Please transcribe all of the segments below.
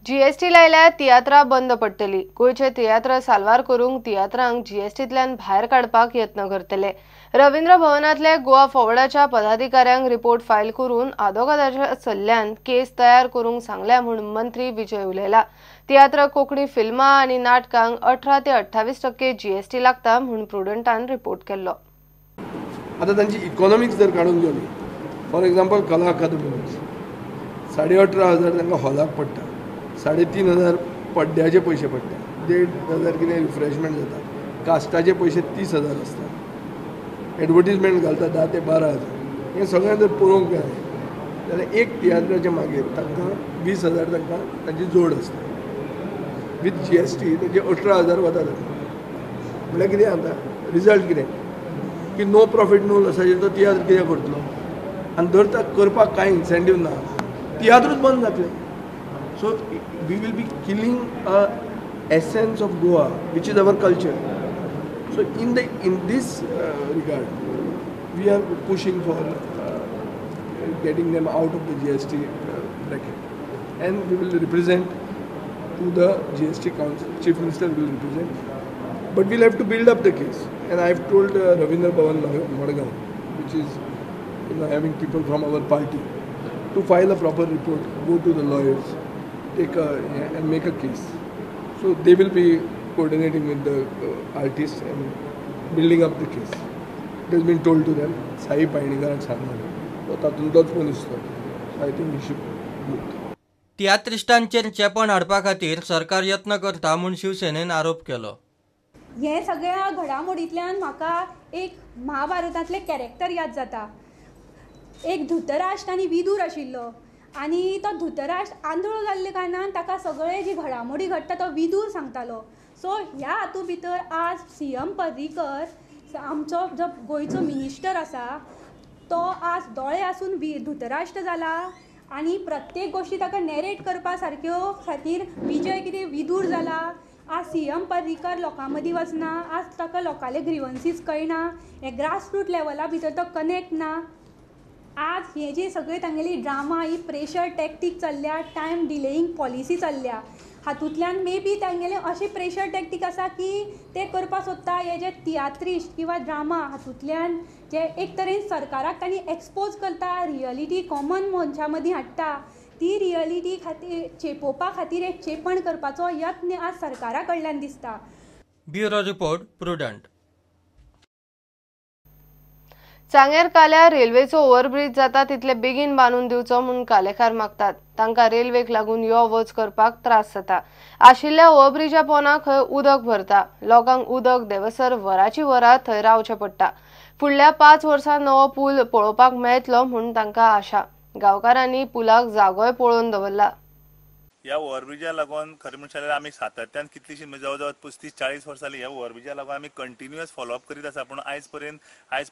GST लायल्यार तियात्रां बंद पडटली। गोयचे तियात्र साल्वार करूंक तियात्रांक जीएसटींतल्यान भायर काडपाक यत्न करतले। रवींद्र भवनांतले गोवा फॉरवर्डाच्या पदाधिकाऱ्यांक रिपोर्ट फायल करून आदोगादाच्या सल्ल्यान केस तयार करूंक सांगल्या म्हूण मंत्री विजय उलयला। तियात्र, कोंकणी फिल्मां आनी नाटकांक 18 ते 28% जीएसटी लागता म्हूण प्रुडंटान रिपोर्ट केल्लो। आता तांची इकॉनॉमिक्स जर काढून घेवली, फॉर एक्झाम्पल कला अकादमी 18,500 तांकां हॉलाक पडटा, 3,500 पड्ड्याचे पयशे पडटा, 1,500 कितें रिफ्रेशमेंट जाता, कास्टाचे पयशे 30,000 आसता, एडवर्टीजमेंट घालता 10 ते 12,000। हें सगळें जर पळोवंक गेलें जाल्यार एक तियात्राच्या मागीर तांकां 20,000 तांकां तांची जोड आसता। विथ जीएसटी तांचे 18,000 वता म्हणल्यार कितें जाता, रिजल्ट कितें की नो प्रॉफिट नो लॉसाचेर तो तियात्र कितें करतलो, आनी जर ताका करपाक कांय इन्सेंटीव ना, तियात्रूच बंद जातलें। So we will be killing a essence of Goa, which is our culture. So in this regard, we are pushing for getting them out of the GST bracket, and we will represent to the GST Council. Chief Minister will represent, but we'll have to build up the case. And I have told Ravindra Bhavan Madgaon, which is having people from our party, to file a proper report, go to the lawyers, and make a case. So they will be coordinating with the artists and building up the case. It has been told to them. Sai Painikarak सांगणार, तो तातूंतलोच मनीस तो. I think we should do it. तियात्रिस्टांचेर चेपण हाडपा खातीर सरकार यत्न करता म्हूण शिवसेनेन आरोप केलो। हे सगळ्या घडामोडींतल्यान म्हाका एक महाभारतांतले कॅरेक्टर याद जाता। एक धृतराष्ट्र आनी विदूर आशिल्लो, आनी तो धृतराष्ट्र आंधळो जाल्ले कारणान ताका सगळे जी घडामोडी घडटा तो विदूर सांगतालो। सो ह्या हातूंत भितर आज सीएम पर्रीकर आमचो जो गोंयचो मिनिस्टर आसा तो आज दोळे आसून धृतराष्ट्र जाला, आनी प्रत्येक गोश्टी ताका नॅरेट करपा सारक्यो खातीर विजय कितें विदूर जाला। आज सीएम पर्रीकर लोकां मदीं वचना, आज ताका लोकांले ग्रिवन्सीस कळना, हे ग्रासरूट लेवला भितर तो कनेक्ट ना। आज हे जे सगळे तांगेली ड्रामा, ही प्रेशर टॅक्टीक चल्ल्या, टायम डिलेईंग पॉलिसी चल्ल्या, हातूंतल्यान मे बी तांगेले अशी प्रेशर टॅक्टीक आसा की ते करपा सोदता हे जे तियात्रिस्ट किंवा ड्रामा हातूंतल्यान जे एक तरेन सरकाराक तांणी एक्सपोज करता, रियलिटी कॉमन मनशा मदीं हाडटा, ती रियलिटी खातीर चेपोवपा खातीर एक चेपण करपाचो यत्न आज सरकारा कडल्यान दिसता। Bureau report, Prudent. चांगेर काल्या रेल्वेचो ओव्हरब्रिज जाता तितले बेगीन बांदून दिवचो म्हूण कालेकार मागतात। तांकां रेल्वेक लागून यो वच करपाक त्रास जाता। आशिल्ल्या ओव्हरब्रिजा पोंदा खंय उदक भरता, लोकांक उदक देवसर वरांची वरां थंय रावचें पडटा। फुडल्या 5 वर्सां नवो पूल पळोवपाक मेळटलो म्हूण तांकां आशा। गांवकारांनी पुलाक जागोय पळोवन दवरला। ह्या ओव्हरब्रिजा लागून खरें म्हणचे जाल्यार आमी सातत्यान कितलीशीं जवळ जवळ 35-40 वर्सां ह्या ओव्हरब्रिजा लागून आमी कंटिन्युअस फॉलोअप करीत आसा, पूण आयज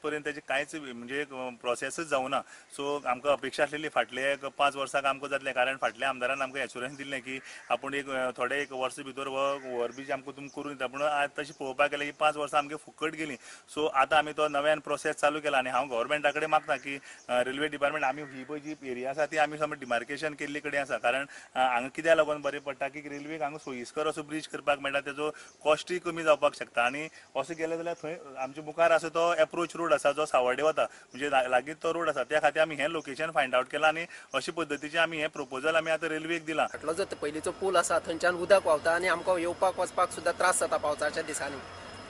पर्यंत ताची कांयच म्हणजे प्रोसेसच जावना। सो आमकां अपेक्षा आसलेली फाटले 5 वर्सांक आमकां जातलें, कारण फाटल्या आमदारान आमकां एश्युरन्स दिल्लें की आपूण थोडे एक वर्स भितर हो ओव्हरब्रिज आमकां तुमी करून दिता, पूण आज तशें पळोवपाक गेलें की 5 वर्सां आमगे फुकट गेलीं। सो आतां आमी तो नव्यान प्रोसेस चालू केला, आनी हांव गव्हर्मेंटा कडेन मागता की रेल्वे डिपार्टमेंट आमी ही पळय जी एरिया आसा ती आमी समज डिमार्केशन केल्ली कडेन आसा, कारण हांगा कित्याक लागून बरें पडटा की रेल्वेक हांगा सोयीस्कर असो ब्रिज करपाक मेळटा, तेजो कॉस्टूय कमी जावपाक शकता। आनी असो केलें जाल्यार थंय आमच्या मुखार आसा तो एप्रोच रोड आसा जो सावर्डे वता, म्हणजे लागींच तो रोड आसा, त्या खातीर आमी हें लोकेशन फायंड आउट केलां, आनी अशे पद्दतीचें आमी हें प्रपोजल आमी आतां रेल्वेक दिलां। फाटलो जो पयलींचो पूल आसा थंयच्यान उदक व्हांवता आनी आमकां येवपाक वचपाक सुद्दां त्रास जाता पावसाच्या दिसांनी,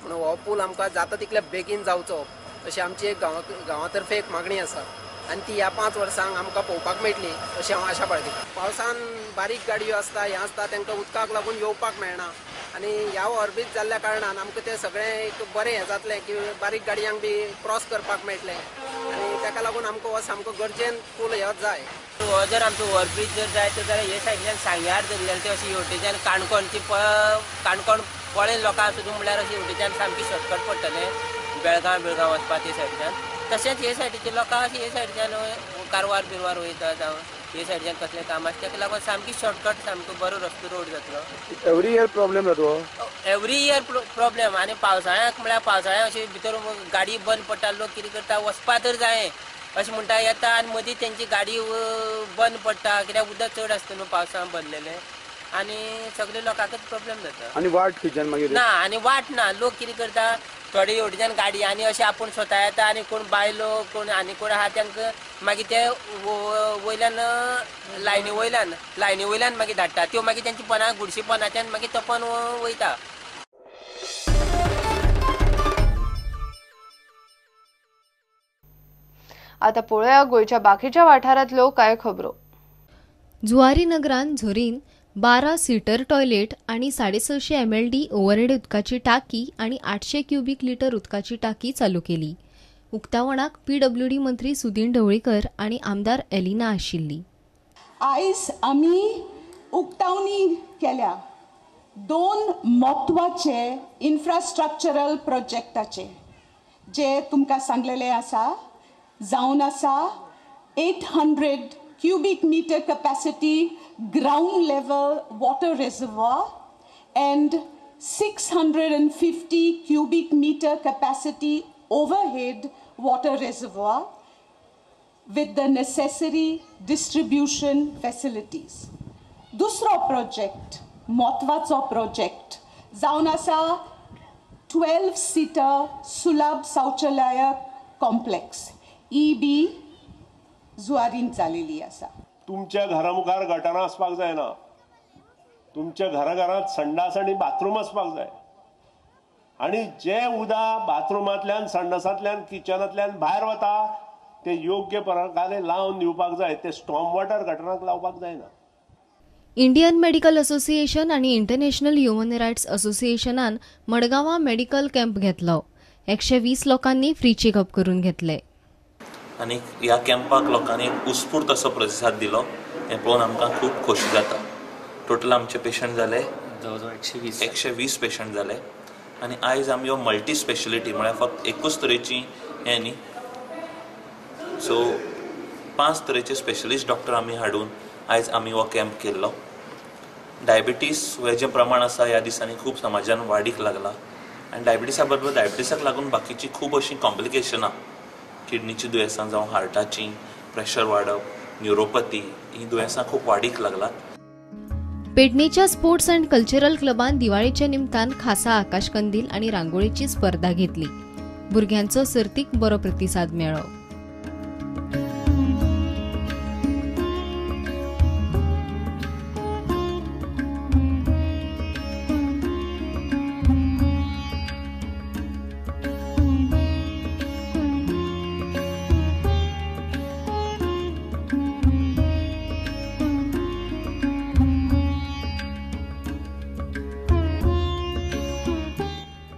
म्हणून हो पूल आमकां जाता तितले बेगीन जावचो अशी आमची एक गांवातर्फे एक मागणी आसा, आनी ती ह्या 5 वर्सांक आमकां पळोवपाक मेळटली अशी हांव आशा बाळगितां। पावसान बारीक गाडयो आसता, हें आसता, तांकां उदकाक लागून येवपाक मेळना, आनी ह्या ओव्हरब्रिज जाल्ल्या कारणान आमकां तें सगळें एक बरें हें जातलें की बारीक गाडयांक बी क्रॉस करपाक मेळटलें, आनी ताका लागून आमकां हो सामको गरजेन पूल हो जाय। हो जर आमचो ओव्हरब्रिज जर जाय जाल्यार हे सायडीच्यान सांग्यार धरलेले ते अशी हेवटेच्यान काणकोण पळय लोकांक सुद्दां म्हणल्यार अशी हेवटेच्यान सामकी शॉर्टकट पडटलें बेळगांव वचपाक ते सायडीच्यान। तशेंच हे सायडीचे लोकांक अशी हे सायडीच्यान कारवार बिरवार वयता जावं हे सायडीच्यान कसलें काम आसता ताका लागून सामकी शॉर्टकट सामको बरो रस्तो रोड जातलो। एवरी इयर प्रॉब्लेम जातो एवरी इयर प्रॉब्लेम, आनी पावसाळ्याक म्हळ्यार पावसाळ्याक अशी भितर गाडी बंद पडटा, लोक कितें करता वचपा तर जाय अशें म्हणटा येता आनी मदीं तेंची गाडी बंद पडटा, कित्याक उदक चड आसता न्हू पावसान भरलेलें, आनी सगळे लोकांकच प्रॉब्लेम जाता आनी वाट खंयच्यान मागीर ना आनी वाट ना लोक कितें करता थोडे हेवटेच्यान गाडी आनी अशें आपूण स्वता येता आनी कोण बायलो कोण आनी कोण आहा तांकां मागीर ते वयल्यान लायनी वयल्यान मागीर धाडटा त्यो मागीर तेंची पोना गुडशी पोनाच्यान मागीर तोपन वयता. आता पळोवया गोंयच्या बाकीच्या वाठारांतल्यो कांय खबरो. जुवारी नगरान झरीन 12 सीटर टॉयलेट आणि 650 MLD ओव्हरहेड उदकाची टाकी आणि 800 क्युबिक लिटर उदकाची टाकी चालू केली. उक्तावणाक PWD मंत्री सुदीन ढवळीकर आणि आमदार एलिना आशिल्ली. आयज आमी उक्तावणी केल्या 2 म्हत्वाचे इन्फ्रास्ट्रक्चरल प्रोजेक्टाचे जे तुमकां सांगलेले आसा. जावन आसा 800 cubic meter capacity ground level water reservoir and 650 cubic meter capacity overhead water reservoir with the necessary distribution facilities. दुसरो प्रोजेक्ट महत्वाचो प्रोजेक्ट जावन आसा 12 सीटर सुलभ शौचालय कॉम्प्लेक्स EB जुवारीन जालेली आसा. तुमच्या घरा मुखार गटारां आसपाक जायना. तुमच्या घरांत संडास आनी बाथरूम आसपाक जाय. आनी जे उदक बाथरुमांतल्यान संडासांतल्यान किचनांतल्यान भायर वता ते योग्य प्रकारे लावन दिवपाक जाय. ते स्टॉर्म वॉटर गटारांक लावपाक जायना. इंडियन मेडिकल असोसिएशन आणि इंटरनॅशनल ह्युमन रायट्स असोसिएशनान मडगांवां मेडिकल कॅम्प घेतलो. 120 लोकांनी फ्री चेकअप करून घेतले. आनी ह्या कॅम्पाक लोकांनी उत्स्फूर्त असो प्रतिसाद दिलो. हें पळोवन आमकां खूब खोशी जाता. टोटल आमचे पेशंट जाले जवळ 120 पेशंट जाले. आनी आयज आमी हो मल्टी स्पेशलिटी म्हळ्यार फक्त एकूच तरेची हें न्ही, सो 5 तरेचे स्पेशलिस्ट डॉक्टर आमी हाडून आयज आमी हो कॅम्प केल्लो. डायबिटीस हें जें प्रमाण आसा ह्या दिसांनी खूब समाजान वाडीक लागला. आनी डायबिटीसा बरोबर डायबिटीसाक लागून बाकीची खूब अशीं कॉम्प्लिकेशनां, किडनीची दुयेंसां जावं हार्टाची, प्रेशर वाडप, न्युरोपॅथी ही दुयेंसां खूब वाडीक लागलात. पेडणेच्या स्पोर्ट्स अँड कल्चरल क्लबान दिवाळीच्या निमतान खासा आकाशकंदील आणि रांगोळीची स्पर्धा घेतली. भुरग्यांचो सर्तीक बरो प्रतिसाद मेळ्ळो.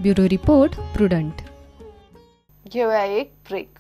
Bureau report prudent. घेऊया एक ब्रेक.